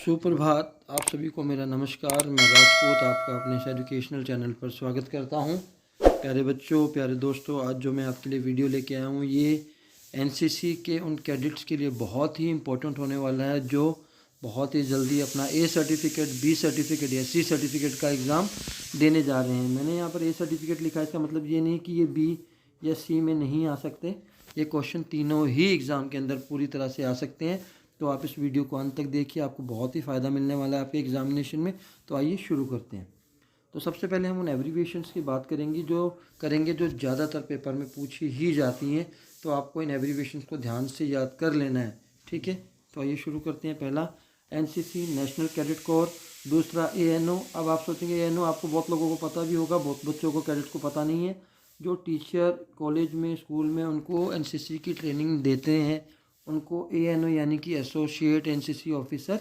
सुप्रभात। आप सभी को मेरा नमस्कार। मैं राजपूत आपका अपने इस एजुकेशनल चैनल पर स्वागत करता हूं। प्यारे बच्चों, प्यारे दोस्तों, आज जो मैं आपके लिए वीडियो लेके आया हूं ये एनसीसी के उन कैडेट्स के लिए बहुत ही इम्पोर्टेंट होने वाला है जो बहुत ही जल्दी अपना ए सर्टिफिकेट, बी सर्टिफिकेट या सी सर्टिफिकेट का एग्ज़ाम देने जा रहे हैं। मैंने यहाँ पर ए सर्टिफिकेट लिखा है, इसका मतलब ये नहीं कि ये बी या सी में नहीं आ सकते। ये क्वेश्चन तीनों ही एग्ज़ाम के अंदर पूरी तरह से आ सकते हैं। तो आप इस वीडियो को अंत तक देखिए, आपको बहुत ही फ़ायदा मिलने वाला है आपके एग्जामिनेशन में। तो आइए शुरू करते हैं। तो सबसे पहले हम उन एब्रीविएशंस की बात करेंगे जो ज़्यादातर पेपर में पूछी ही जाती हैं। तो आपको इन एब्रीविएशंस को ध्यान से याद कर लेना है, ठीक है। तो आइए शुरू करते हैं। पहला एनसीसी नेशनल कैडेट कोर, दूसरा एएनओ। अब आप सोचेंगे एएनओ आपको बहुत लोगों को पता भी होगा, बहुत बच्चों को, कैडेट को पता नहीं है। जो टीचर कॉलेज में, स्कूल में उनको एनसीसी की ट्रेनिंग देते हैं उनको एएनओ यानी कि एसोसिएट एनसीसी ऑफिसर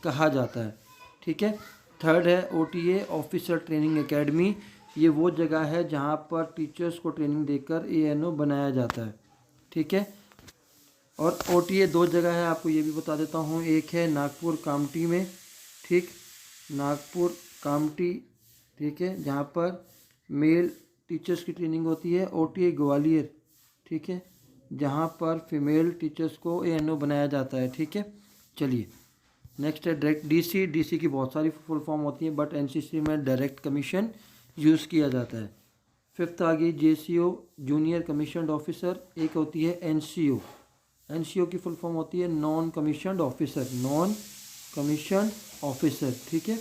कहा जाता है, ठीक है। थर्ड है ओटीए, ऑफिसर ट्रेनिंग एकेडमी। ये वो जगह है जहाँ पर टीचर्स को ट्रेनिंग देकर एएनओ बनाया जाता है, ठीक है। और ओटीए दो जगह है, आपको ये भी बता देता हूँ। एक है नागपुर कामठी में, ठीक, नागपुर कामठी, ठीक है, जहाँ पर मेल टीचर्स की ट्रेनिंग होती है। ओटीए ग्वालियर, ठीक है, जहाँ पर फीमेल टीचर्स को एएनओ बनाया जाता है, ठीक है। चलिए नेक्स्ट है डायरेक्ट डीसी। डीसी की बहुत सारी फुल फॉर्म होती है, बट एनसीसी में डायरेक्ट कमीशन यूज़ किया जाता है। फिफ्थ आ गई जेसीओ, जूनियर कमीशनड ऑफिसर। एक होती है एनसीओ। एनसीओ की फुल फॉर्म होती है non commissioned officer, non commissioned officer, ठीक है,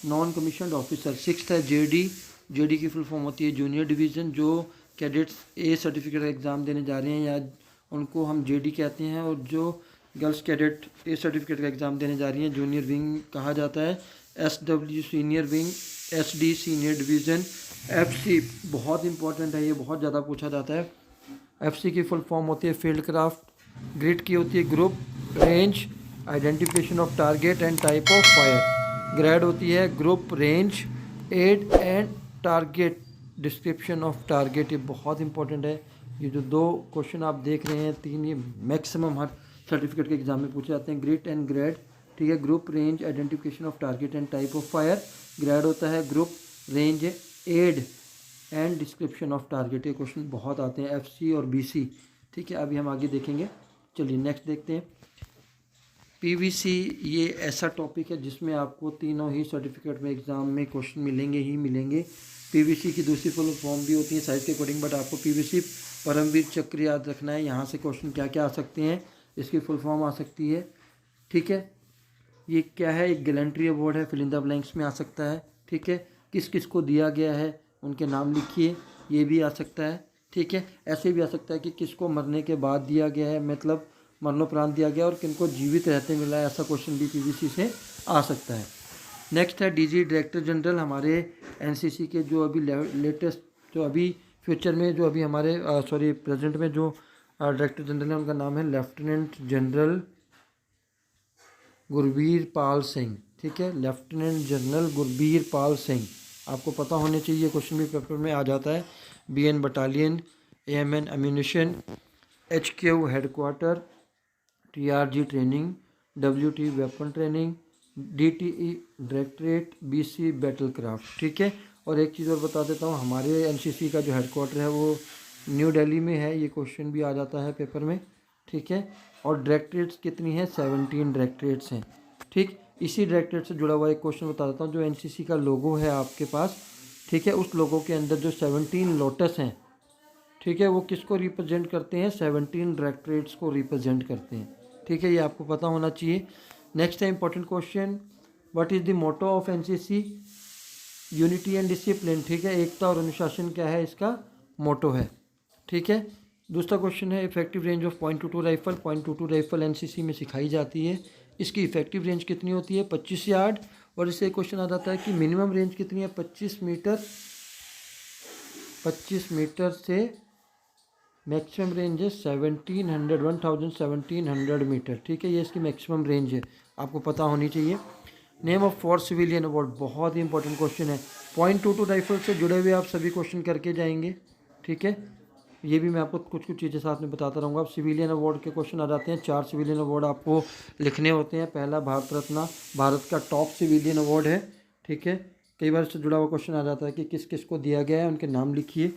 नॉन कमीशनड ऑफिसर। सिक्स्थ है जेडी। जेडी की फुल फॉर्म होती है जूनियर डिवीज़न। जो कैडेट्स ए सर्टिफिकेट एग्ज़ाम देने जा रहे हैं या उनको हम जेडी कहते हैं, और जो गर्ल्स कैडेट ए सर्टिफिकेट का एग्ज़ाम देने जा रही हैं जूनियर विंग कहा जाता है। SW senior wing, SD senior division. FC बहुत इंपॉर्टेंट है, ये बहुत ज़्यादा पूछा जाता है। एफसी की फुल फॉर्म होती है फील्ड क्राफ्ट। ग्रिड की होती है group, range, identification of target and type of fire. Grade होती है group, range, aid and target, description of target. ये बहुत इंपॉर्टेंट है। ये जो दो क्वेश्चन आप देख रहे हैं, तीन, ये मैक्सिमम हर सर्टिफिकेट के एग्जाम में पूछे जाते हैं। ग्रिड एंड ग्रेड, ठीक है, group, range, identification of target and type of fire. Grade होता है group, range, aid and description of target. ये क्वेश्चन बहुत आते हैं एफसी और बीसी, ठीक है। अभी हम आगे देखेंगे। चलिए नेक्स्ट देखते हैं। पीवीसी, ये ऐसा टॉपिक है जिसमें आपको तीनों ही सर्टिफिकेट में एग्ज़ाम में क्वेश्चन मिलेंगे ही मिलेंगे। पीवीसी की दूसरी फुल फॉर्म भी होती है साइज़ के अकॉर्डिंग, बट आपको पीवीसी परमवीर चक्र याद रखना है। यहाँ से क्वेश्चन क्या क्या आ सकते हैं, इसकी फुल फॉर्म आ सकती है, ठीक है। ये क्या है, एक गैलेंट्री अवार्ड है, फिल इन द ब्लैंक्स में आ सकता है, ठीक है। किस किस को दिया गया है उनके नाम लिखिए, ये भी आ सकता है, ठीक है। ऐसे भी आ सकता है कि किसको मरने के बाद दिया गया है, मतलब मरणोपरांत दिया गया, और किनको जीवित रहते मिला है, ऐसा क्वेश्चन भी पीवीसी से आ सकता है। नेक्स्ट है डीजी, डायरेक्टर जनरल। हमारे एनसीसी के जो अभी लेटेस्ट, जो अभी फ्यूचर में, जो अभी हमारे प्रेजेंट में जो डायरेक्टर जनरल है उनका नाम है लेफ्टिनेंट जनरल गुरबीर पाल सिंह, ठीक है, लेफ्टिनेंट जनरल गुरबीर पाल सिंह। आपको पता होने चाहिए, क्वेश्चन भी पेपर में आ जाता है। BN battalion, AMN ammunition, HQ headquarter, TRG training, WT weapon training, DTE directorate, BC battle craft, ठीक है। और एक चीज़ और बता देता हूँ, हमारे एनसीसी का जो हेडक्वार्टर है वो न्यू दिल्ली में है। ये क्वेश्चन भी आ जाता है पेपर में, ठीक है। और डायरेक्टरेट्स कितनी है, 17 डायरेक्टरेट्स हैं, ठीक। इसी डायरेक्टरेट से जुड़ा हुआ एक क्वेश्चन बता देता हूँ। जो एनसीसी का लोगो है आपके पास, ठीक है, उस लोगो के अंदर जो 17 लोटस हैं, ठीक है, वो किसको रिप्रेजेंट करते हैं, 17 डायरेक्टरेट्स को रिप्रेजेंट करते हैं, ठीक है। ये आपको पता होना चाहिए। नेक्स्ट है important question, what is the motto of NCC, unity and discipline, ठीक है, एकता और अनुशासन क्या है इसका मोटो है, ठीक है। दूसरा क्वेश्चन है effective range of .22 rifle. .22 rifle NCC में सिखाई जाती है, इसकी इफेक्टिव रेंज कितनी होती है, 25 यार्ड। और इससे क्वेश्चन आ जाता है कि मिनिमम रेंज कितनी है, 25 मीटर। 25 मीटर से मैक्सिमम रेंज है 1700 मीटर, ठीक है, ये इसकी मैक्सिमम रेंज है, आपको पता होनी चाहिए। Name of for civilian award, बहुत ही इंपॉर्टेंट क्वेश्चन है। .22 राइफल से जुड़े हुए आप सभी क्वेश्चन करके जाएंगे, ठीक है। ये भी मैं आपको कुछ कुछ चीज़ें साथ में बताता रहूँगा। अब सिविलियन अवार्ड के क्वेश्चन आ जाते हैं। 4 सिविलियन अवार्ड आपको लिखने होते हैं। पहला भारत रत्न, भारत का टॉप सिविलियन अवार्ड है, ठीक है। कई बार इससे जुड़ा हुआ क्वेश्चन आ जाता है कि किस किस को दिया गया है, उनके नाम लिखिए।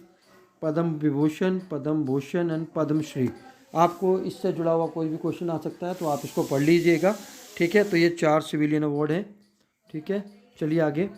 पद्म विभूषण, पद्म भूषण एंड पद्मश्री, आपको इससे जुड़ा हुआ कोई भी क्वेश्चन आ सकता है तो आप इसको पढ़ लीजिएगा, ठीक है। तो ये 4 सिविलियन अवार्ड है, ठीक है। चलिए आगे,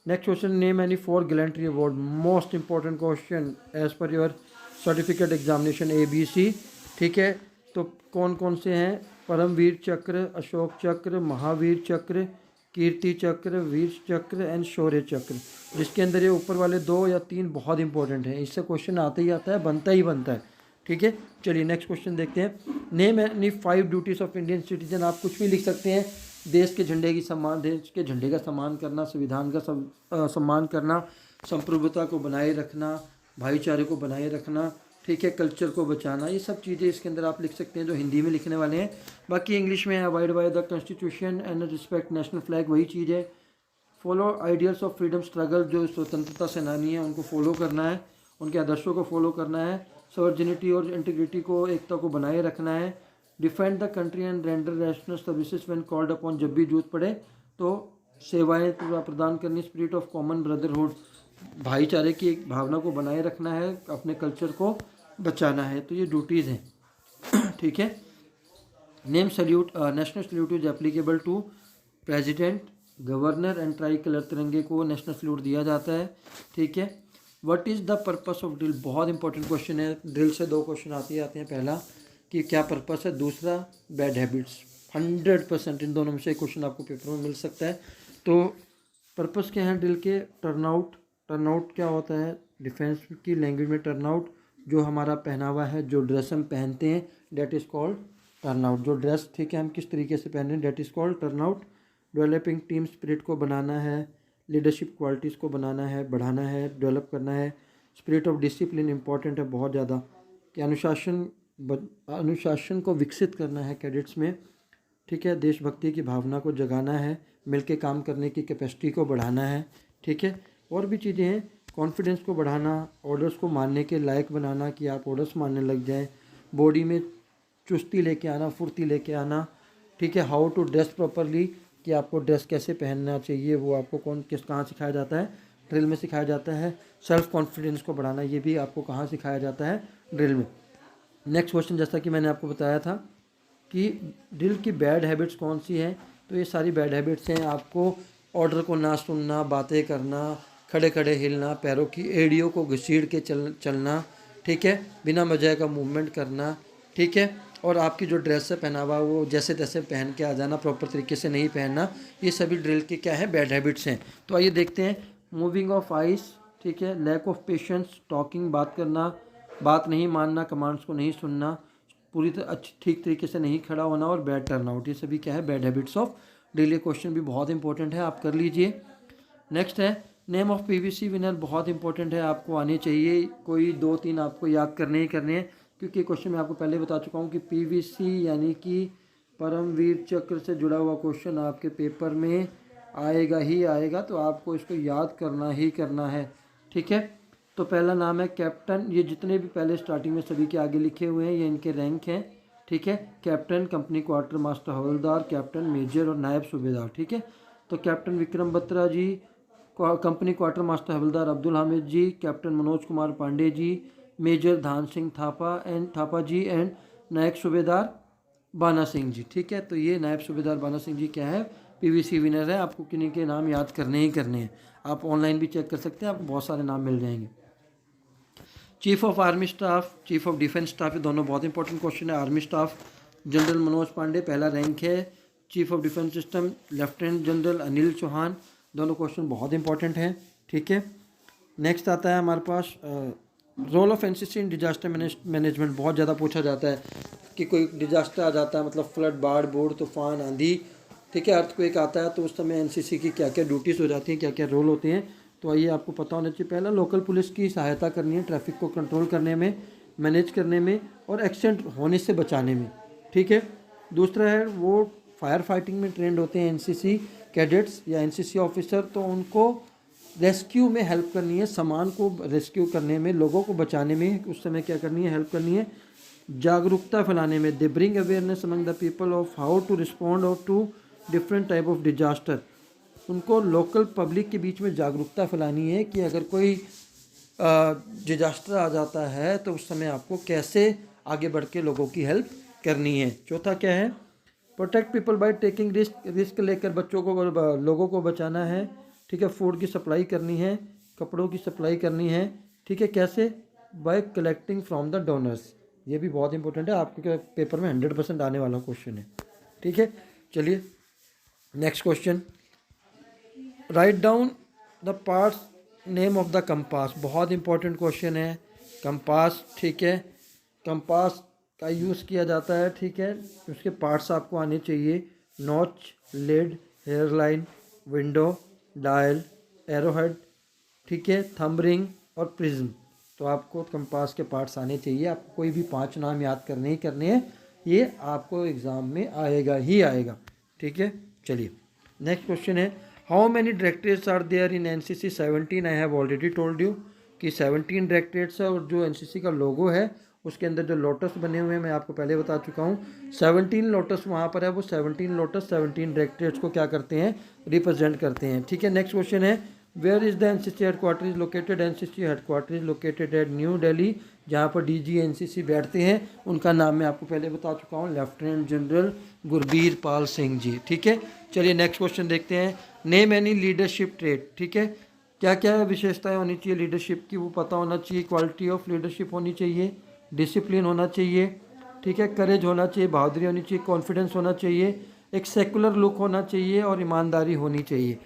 next question, name any 4 gallantry award, most important question as per your certificate examination ABC, ठीक है। तो कौन कौन से हैं, परमवीर चक्र, अशोक चक्र, महावीर चक्र, कीर्ति चक्र, वीर चक्र एंड शौर्य चक्र, जिसके अंदर ये ऊपर वाले 2 या 3 बहुत इंपॉर्टेंट हैं। इससे क्वेश्चन आता ही आता है, बनता ही बनता है, ठीक है। चलिए नेक्स्ट क्वेश्चन देखते हैं। Name any 5 duties of Indian citizen, आप कुछ भी लिख सकते हैं। देश के झंडे की सम्मान, देश के झंडे का सम्मान करना, संविधान का सम्मान करना, संप्रभुता को बनाए रखना, भाईचारे को बनाए रखना, ठीक है, कल्चर को बचाना, ये सब चीज़ें इसके अंदर आप लिख सकते हैं जो हिंदी में लिखने वाले हैं। बाकी इंग्लिश में avoid by the constitution and respect national flag, वही चीज़ है। Follow ideals of freedom struggle, जो स्वतंत्रता सेनानी है उनको फॉलो करना है, उनके आदर्शों को फॉलो करना है। सॉवर्जिनिटी और इंटीग्रिटी को, एकता को बनाए रखना है। Defend the country and render national services when called upon, जब भी जरूरत पड़े तो सेवाएं प्रदान करनी। स्पिरिट ऑफ कॉमन ब्रदरहुड, भाईचारे की एक भावना को बनाए रखना है, अपने कल्चर को बचाना है। तो ये ड्यूटीज़ हैं, ठीक है। Name salute, national salute is applicable to president, governor and tricolour, तिरंगे को नेशनल सल्यूट दिया जाता है, ठीक है। What is the purpose of drill, बहुत इंपॉर्टेंट क्वेश्चन है। ड्रिल से 2 क्वेश्चन आते हैं। पहला कि क्या पर्पस है, दूसरा बैड हैबिट्स। 100% इन दोनों में से क्वेश्चन आपको पेपर में मिल सकता है। तो पर्पस क्या है ड्रिल के, टर्नआउट, टर्नआउट क्या होता है, डिफेंस की लैंग्वेज में टर्नआउट, जो हमारा पहनावा है, जो ड्रेस हम पहनते हैं, डेट इज़ कॉल्ड टर्नआउट। जो ड्रेस, ठीक है, हम किस तरीके से पहन रहे हैं, that is called turnout. Developing team spirit को बनाना है, लीडरशिप क्वालिटीज़ को बनाना है, बढ़ाना है, डेवलप करना है। स्पिरिट ऑफ डिसिप्लिन इंपॉर्टेंट है बहुत ज़्यादा, कि अनुशासन को विकसित करना है कैडेट्स में, ठीक है। देशभक्ति की भावना को जगाना है, मिलके काम करने की कैपेसिटी को बढ़ाना है, ठीक है। और भी चीज़ें हैं, कॉन्फिडेंस को बढ़ाना, ऑर्डर्स को मानने के लायक बनाना, कि आप ऑर्डर्स मानने लग जाएं, बॉडी में चुस्ती लेके आना, फुर्ती लेके आना, ठीक है। हाउ टू ड्रेस प्रॉपरली, कि आपको ड्रेस कैसे पहनना चाहिए, वो आपको कहाँ सिखाया जाता है, ड्रिल में सिखाया जाता है। सेल्फ कॉन्फिडेंस को बढ़ाना, ये भी आपको कहाँ सिखाया जाता है, ड्रिल में। नेक्स्ट क्वेश्चन, जैसा कि मैंने आपको बताया था कि ड्रिल की बैड हैबिट्स कौन सी हैं, तो ये सारी बैड हैबिट्स हैं। आपको ऑर्डर को ना सुनना, बातें करना, खड़े खड़े हिलना, पैरों की एड़ियों को घसीट के चलना, ठीक है, बिना वजह का मूवमेंट करना, ठीक है। और आपकी जो ड्रेस है, पहनावा, वो जैसे तैसे पहन के आ जाना, प्रॉपर तरीके से नहीं पहनना, ये सभी ड्रिल के क्या है, बैड हैबिट्स हैं। तो आइए देखते हैं। मूविंग ऑफ आइस, ठीक है, लैक ऑफ पेशेंस, टॉकिंग, बात करना, बात नहीं मानना, कमांड्स को नहीं सुनना, पूरी तरह ठीक तरीके से नहीं खड़ा होना, और बैड टर्नआउट, ये सभी क्या है, बैड हैबिट्स ऑफ ड्रिल। ये क्वेश्चन भी बहुत इंपॉर्टेंट है, आप कर लीजिए। नेक्स्ट है नेम ऑफ PVC विनर, बहुत इंपॉर्टेंट है, आपको आने चाहिए। कोई 2-3 आपको याद करने ही करने हैं, क्योंकि क्वेश्चन मैं आपको पहले बता चुका हूँ कि PVC यानी कि परमवीर चक्र से जुड़ा हुआ क्वेश्चन आपके पेपर में आएगा ही आएगा, तो आपको इसको याद करना ही करना है, ठीक है। तो पहला नाम है कैप्टन, ये जितने भी पहले स्टार्टिंग में सभी के आगे लिखे हुए हैं ये इनके रैंक हैं, ठीक है। कैप्टन, कंपनी क्वार्टर मास्टर हवलदार, कैप्टन, मेजर और नायब सूबेदार, ठीक है। तो कैप्टन विक्रम बत्रा जी, कंपनी क्वार्टर मास्टर हवलदार अब्दुल हामिद जी, कैप्टन मनोज कुमार पांडे जी, मेजर धान सिंह थापा जी एंड नायब सूबेदार बाना सिंह जी, ठीक है। तो ये नायब सूबेदार बाना सिंह जी क्या है, PVC विनर है। आपको किन्हीं के नाम याद करने ही करने हैं, आप ऑनलाइन भी चेक कर सकते हैं, आपको बहुत सारे नाम मिल जाएंगे। Chief of army staff, chief of defence staff, ये दोनों बहुत इंपॉर्टेंट क्वेश्चन है। Army staff general Manoj Pande पहला रैंक है, chief of defence system lieutenant general Anil Chauhan, दोनों क्वेश्चन बहुत इंपॉर्टेंट हैं, ठीक है। नेक्स्ट आता है हमारे पास role of NCC in disaster management, बहुत ज़्यादा पूछा जाता है कि कोई डिजास्टर आ जाता है, मतलब फ्लड, बाढ़, बूढ़, तूफान, आंधी, ठीक है, अर्थक्वेक आता है, तो उस समय NCC की क्या क्या ड्यूटीज़ हो जाती हैं, क्या क्या रोल होते हैं, तो आइए आपको पता होना चाहिए। पहला, लोकल पुलिस की सहायता करनी है, ट्रैफिक को कंट्रोल करने में, मैनेज करने में और एक्सीडेंट होने से बचाने में, ठीक है। दूसरा है वो फायर फाइटिंग में ट्रेंड होते हैं NCC कैडेट्स या NCC ऑफिसर, तो उनको रेस्क्यू में हेल्प करनी है, सामान को रेस्क्यू करने में, लोगों को बचाने में उस समय क्या करनी है, हेल्प करनी है। जागरूकता फैलाने में, they bring awareness among the people of how to respond or to different type of disaster. उनको लोकल पब्लिक के बीच में जागरूकता फैलानी है कि अगर कोई डिजास्टर आ जाता है तो उस समय आपको कैसे आगे बढ़ के लोगों की हेल्प करनी है। चौथा क्या है, protect people by taking risk लेकर बच्चों को, लोगों को बचाना है। ठीक है, फूड की सप्लाई करनी है, कपड़ों की सप्लाई करनी है। ठीक है, कैसे, bye collecting from the donors. ये भी बहुत इंपॉर्टेंट है, आपके पेपर में 100% आने वाला क्वेश्चन है। ठीक है, चलिए next question, write down the parts name of the compass. बहुत इंपॉर्टेंट क्वेश्चन है कंपास। ठीक है, कंपास का यूज़ किया जाता है। ठीक है, उसके पार्ट्स आपको आने चाहिए, notch, lid, hairline, window, dial, arrowhead, ठीक है, थंब रिंग और प्रिज्म। तो आपको कंपास के पार्ट्स आने चाहिए। आपको कोई भी 5 नाम याद करने ही करने हैं, ये आपको एग्ज़ाम में आएगा ही आएगा। ठीक है, चलिए नेक्स्ट क्वेश्चन है, how many directorates are there in NCC? 17। I have already told you कि 17 डायरेक्टरेट्स है, और जो एनसीसी का लोगो है उसके अंदर जो लोटस बने हुए हैं मैं आपको पहले बता चुका हूँ। 17 लोटस वहाँ पर है, वो 17 लोटस 17 डायरेक्टरेट्स को क्या करते हैं, रिप्रेजेंट करते हैं। ठीक है, नेक्स्ट क्वेश्चन है, where is the NCC headquarter is located? NCC headquarter is located at New Delhi. जहाँ पर डीजी एनसीसी बैठते हैं उनका नाम मैं आपको पहले बता चुका हूँ, लेफ्टिनेंट जनरल गुरबीर पाल सिंह जी। ठीक है, चलिए नेक्स्ट क्वेश्चन देखते हैं, नेम एनी लीडरशिप ट्रेट। ठीक है, क्या क्या विशेषताएं होनी चाहिए लीडरशिप की, वो पता होना चाहिए। क्वालिटी ऑफ लीडरशिप होनी चाहिए, डिसिप्लिन होना चाहिए। ठीक है, करेज होना चाहिए, बहादुरी होनी चाहिए, कॉन्फिडेंस होना चाहिए, एक सेकुलर लुक होना चाहिए और ईमानदारी होनी चाहिए।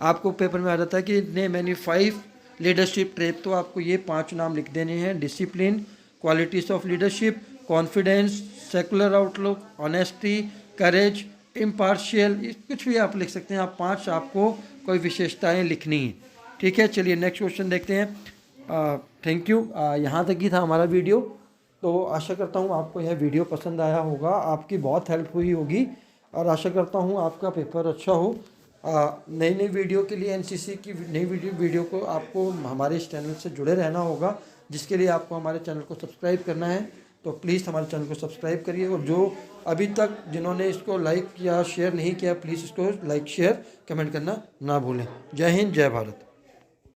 आपको पेपर में आ जाता है कि नेम एनी 5 लीडरशिप ट्रेट, तो आपको ये 5 नाम लिख देने हैं, discipline, qualities of leadership, confidence, secular outlook, honesty, courage, impartial, कुछ भी आप लिख सकते हैं। आप 5 आपको कोई विशेषताएं लिखनी है। ठीक है, चलिए नेक्स्ट क्वेश्चन देखते हैं। थैंक यू, यहाँ तक ही था हमारा वीडियो। तो आशा करता हूँ आपको यह वीडियो पसंद आया होगा, आपकी बहुत हेल्प हुई होगी, और आशा करता हूँ आपका पेपर अच्छा हो। नई नई वीडियो के लिए, एनसीसी की नई वीडियो को आपको हमारे इस चैनल से जुड़े रहना होगा, जिसके लिए आपको हमारे चैनल को सब्सक्राइब करना है। तो प्लीज़ हमारे चैनल को सब्सक्राइब करिए, और जो अभी तक जिन्होंने इसको लाइक या शेयर नहीं किया, प्लीज़ इसको लाइक, शेयर, कमेंट करना ना भूलें। जय हिंद, जय भारत।